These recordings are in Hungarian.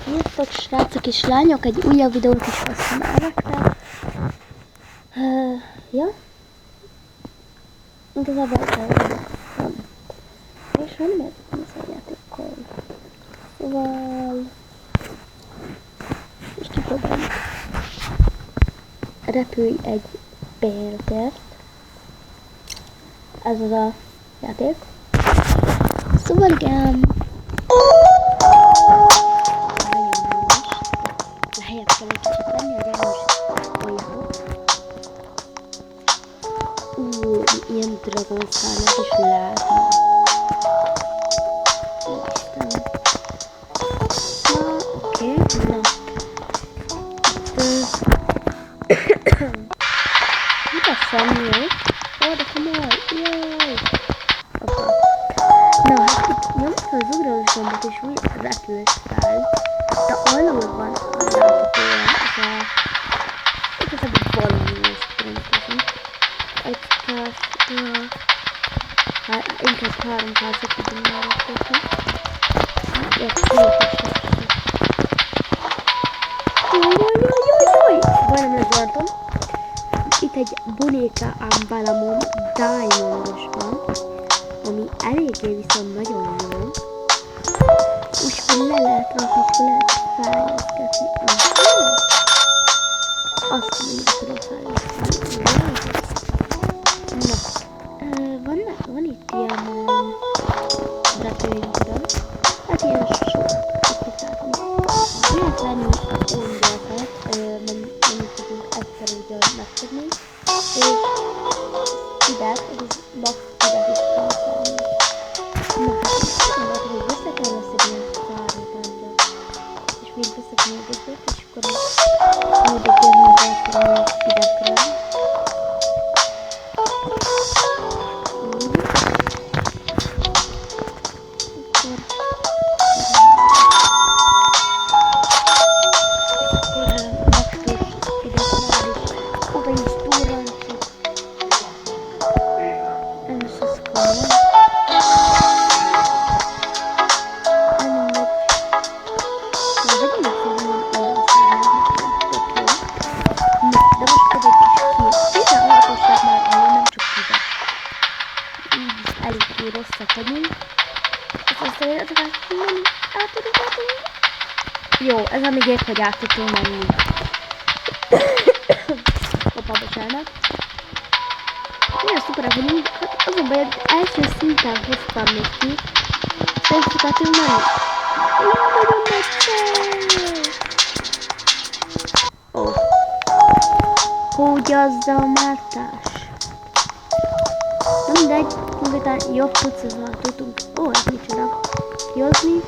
Sziasztok srácok és lányok, egy újabb videót is hoztam el. Ja? Igazából nem. És nem értem a játékkal. Szóval... és kipróbáljuk. Repülj egy bérdért. Ez az a játék. Szóval igen. Lehelyebb kell egy kicsit lenni, hogy most olyan. Ilyen dragon szárnyat is lehetne. Isten. Na, oké, na. Mit a szemlő? Ó, de komoly, jaj! Na, hát itt nyomta az ugrós gombot és úgy repülsz fel. De alul van láthatóan igazából valami ezt pontosan. Egy perc, hát inkább 3 percet tudunk már repülni. Jaj! Majdnem lezartam. Itt egy Bonica Ambalamon Diamondos van, ami eléggé viszont nagyon jó. Úgyhogy le lehet rakni, és lehet fejleszgetni. Azt mondjuk, tudom fejleszteni. Na, van itt ilyen repülőnkről. Hát ilyen sok. Itt látni. Lehet venni öngyeltet, nem tudunk egyszerűen megszedni. És hidet, ez az max hidet is kell szállni. Na, hát hogy vissza kell leszedni a szárnyat, és még vissza még egyet, és akkor úgy jönni a hidekre. Eléggé rosszak vagyunk. És aztán nem át tudunk menni. Jó, ez amíg épp, hogy át tudunk menni. Hoppá, bocsánat. Milyen szuperek vagyunk. Hát az a baj, hogy első szinten hoztam még ki. És nem tudhatunk menni. Nagyon megszél. Ó. Hógyazza a mártás. Mindegy, konkrétan jobb cuccozal tudunk. Ó, ez micsoda. Kihozni.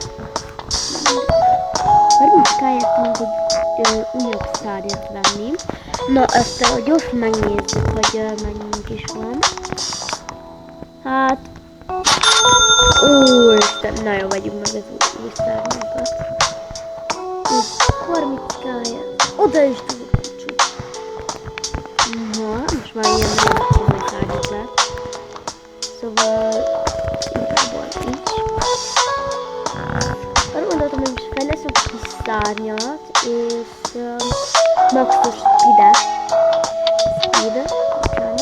Mert káját hogy újabb szárnyat venni. Na, ezt gyorsan megnézzük, hogy mennyink is van. Hát... Úristen, nagyon vegyünk meg az új szárnyakat. 30 káját. Oda is tudjuk. Na, most már ilyen nagyon komoly szárnyak lett. Szóval igazából így. Arra gondoltam, hogy most fejleszünk kis szárnyat, és maxos hidet. Bocsánat.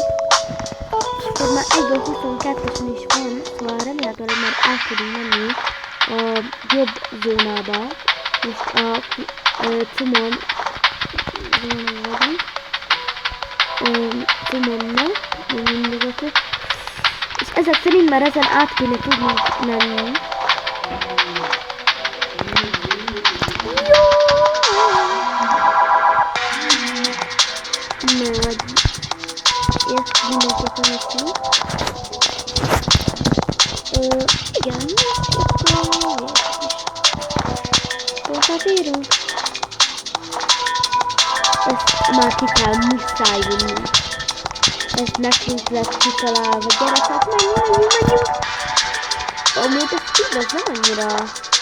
És akkor már egyből 22-esen is van, szóval remélhetőleg már át tudunk menni a jobb zónába. Most a Cumon Cumonnak, mindig és ezek szerint már ezen át kéne tudnunk menni. Majd ezt mindenképpen veszünk. Igen, tehát érünk. Ezt már ki kell muszáj vinni. Ez nekünk lett kitalálva, gyerekek, menjünk! Amúgy ez igaz, nem annyira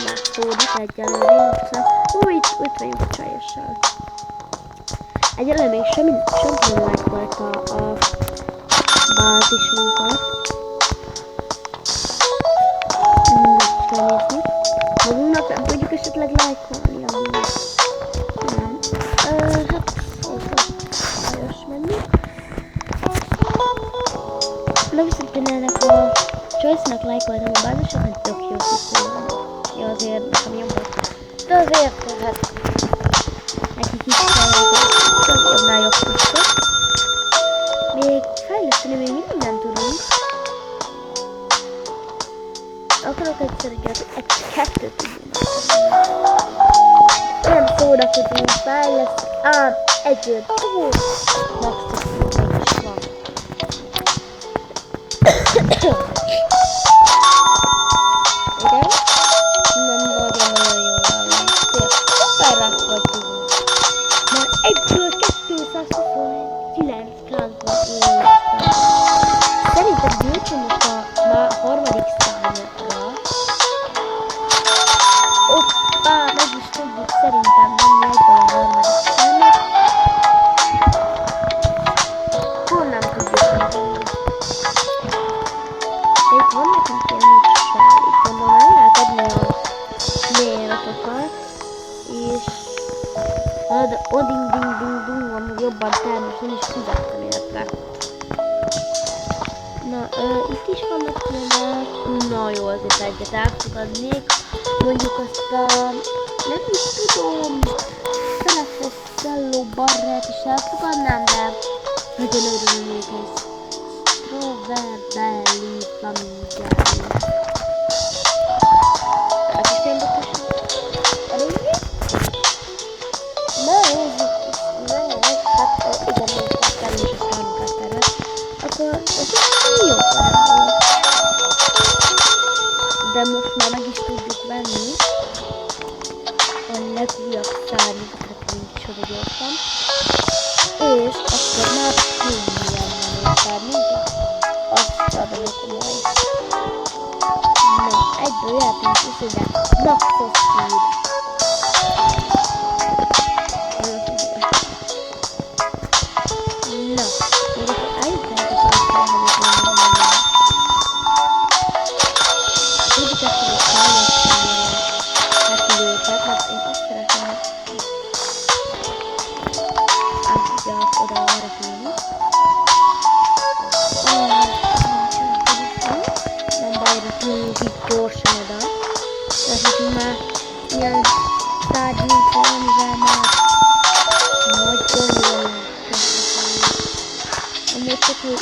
látszódik egyelőre, én hiszem, itt vagyunk a csajossal. Egyelőre még senki nem lájkolta a bázisunkat. Meg kell nézni. Magunknak nem tudjuk esetleg lájkolni, amúgy. de azért, hát nekik is kell jobbnál jobb pusztot. Még fejleszteni még mindig nem tudunk. Akarok egyszer kettőt tudunk. Nem szórakozunk, fejleszt, ám egyébként maximum meg is van. Igen? Nem nagyon jól állom. Felrák vagyunk. Már egyből 229 klánkban éltem. Szerintem gyűjtsünk most a harmadik számokra. Hoppá, meg is tudjuk szerintem venni egyből a harmadik számot. Hol nem tudjuk venni. De itt van nekünk ilyen útsál. Itt mondom, el lehet adni a mératokat. És de oding ding ding ding van jobban termés, nem is fizettem érte. Na, itt is vannak ilyenek. Na jó, azért egyet elfogadnék. Mondjuk azt a... nem is tudom... Szeretett Cello Barrett is elfogadnám, de... nagyon örülnék ez. Strawberry Flamingelli. Ez is én betosan. Elég? Na, hát igen, most termés a számokat terület. Akkor ez is jó talán. De most már meg is tudjuk venni a legújabb szárnyújthatóink is oda gyorsan. És akkor már milyen menő szárnyújthat. Azt adom a komoly. Na, egyből jöhetünk is ide. Naxos Speed. Na, még akkor eljutnánk a felfelelhetően menni. Tudjuk ezt, hogy fejleszteni a repülőket, mert én azt szeretem, hogy át tudják oda repülni. Nem baj, repülünk így gyorsan oda. Tehát nekünk már ilyen tárgyunk van, amivel már nagyon jól amúgy csak, hogy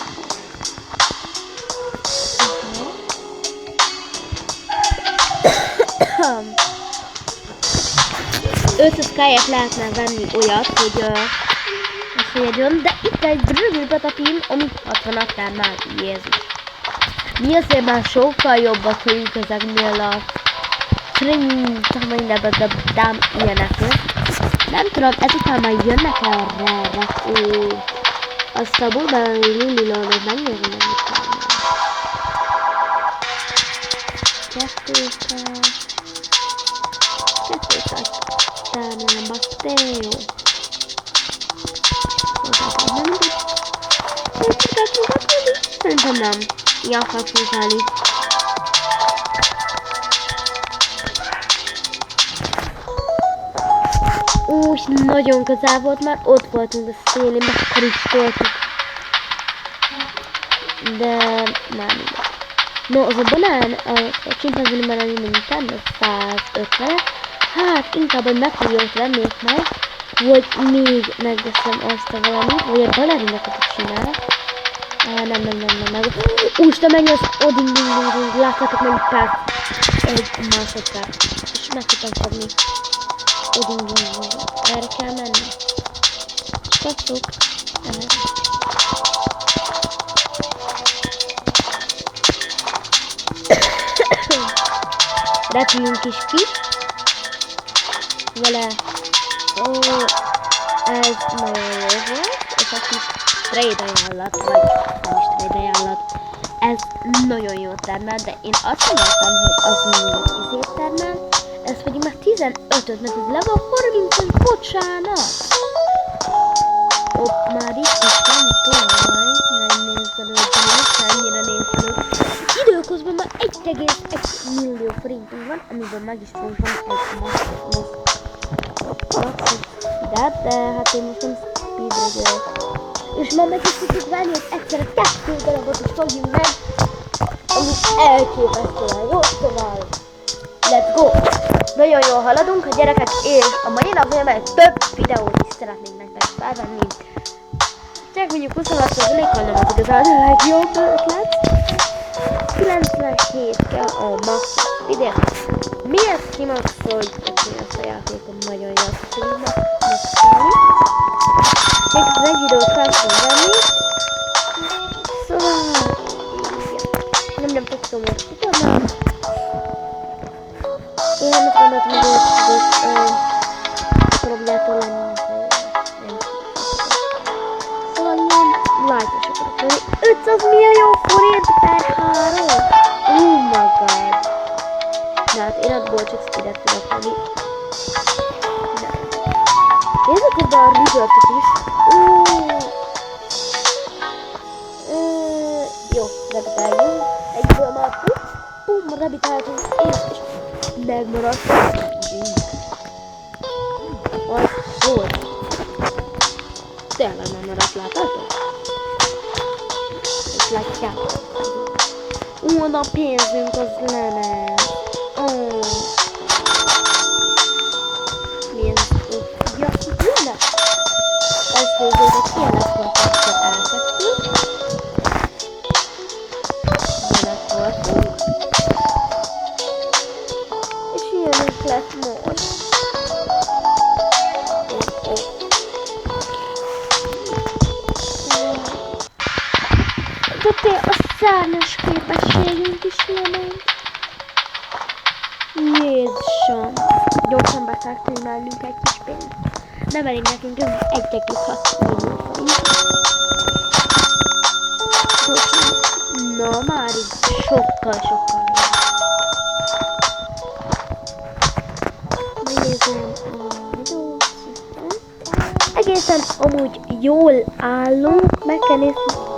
500 káját lehetne venni olyat, hogy azt jegyön, de itt egy rövid patatin, ami 60-at termel, Jézus. Mi azért már sokkal jobbak vagyunk ezeknél a string, csak mindenben dám ilyeneknél. Nem tudom, ezután már jönnek erre, azt a Bulban Lililónak megnézni, nem mit csinálni. 200 termelem, Basteo. Szerintem nem. Ja, kell fúzálni. Úgy nagyon közel volt már, ott voltunk a szélén, megkaristoltuk. De már mindegy. No, az a banán, a csimpánzini banán mindig termel 150-et. Hát inkább, hogy megpróbáljuk vennék meg, vagy még megveszem azt a valamit, vagy egy balerineket is csinál. Nem. Úristen, mennyi az oding ding ding, látjátok mennyi perc? Egy másodperc. És meg tudtam fogni. Oding ding ding. Erre kell menni. Spasszok. Repüljünk is ki. Vele. Ó, ez nagyon jó volt. És a kis trade ajánlat, vagy nem is trade ajánlat. Ez nagyon jó termel, de én azt mondtam, hogy az még izét termel. Ez pedig már 15-öt, mert ez level 30-as, bocsánat! Ott már itt is van tolvaj, nem nézzelődben is, ennyire nézzelőd. Időközben már 1,1 millió forintunk van, amiből meg is fogom egy maximum. De hát én most nem speedrögök. És ma meg is tudjuk venni, hogy egyszerre 2 darabot is fogjunk meg, ami elképesztően jó, szóval let's go! Nagyon jól haladunk a gyerekek, és a mai napon már több videót is szeretnénk nektek felvenni. Csak mondjuk 26%-kal nem az igazán a legjobb ötlet. 97 kell a max ide. Miért kimaxoljuk ezt a játékon? Nagyon jól tudjuk maxolni. Még az egy videót fel fogom venni. Szóval... nem tudtam most utána. Én nem azt gondoltam, hogy fogok problémától lenni. Szóval ilyen light-os akarok lenni. 500 millió forint per 3! Oh my god! De hát én abból csak speedet tudok venni. Nézzük ebbe a revertet is. Jó, rebitáljunk. Egyből már pum, rebitáljunk és megmaradt. Az hogy? Tényleg nem maradt, látjátok? És látjátok. A pénzünk az lement. Milyen ja, minden. Ezt nézzétek, ilyenek voltak, hogy elkezdtük. Ilyenek voltunk. És ilyenek lett most. De a szárnyas képességünk is lement. Jézusom! Gyorsan beszertőmelnünk egy kis pénzt. Nem elég nekünk, ez 1,6 millió forint. Na már így sokkal. Nézem a videót. Egészen amúgy jól állunk, meg kell nézni.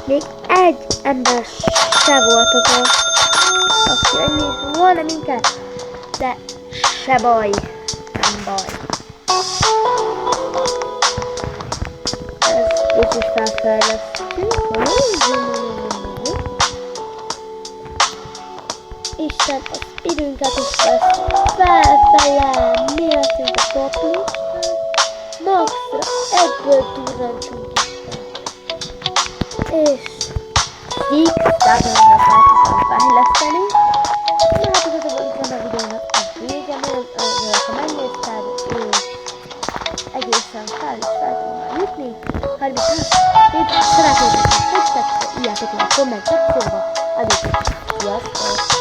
Még egy ember se volt az aki ennyi volna minket, de se baj, nem baj. Ezt úgyis felfejlesztjük. Isten, a speedünket is lesz felfele, mértünk a toplistán. Maxra egyből durrancsunk itten. És zigzagolnak el fejleszteni. Na hát igazából itt van a videónak a vége, nagyon örülök, ha megnézted, és egészen fel tudom már jutni. Ha szeretnétek, hogy tetszett, írjátok le a komment szekcióba, addig sziasztok!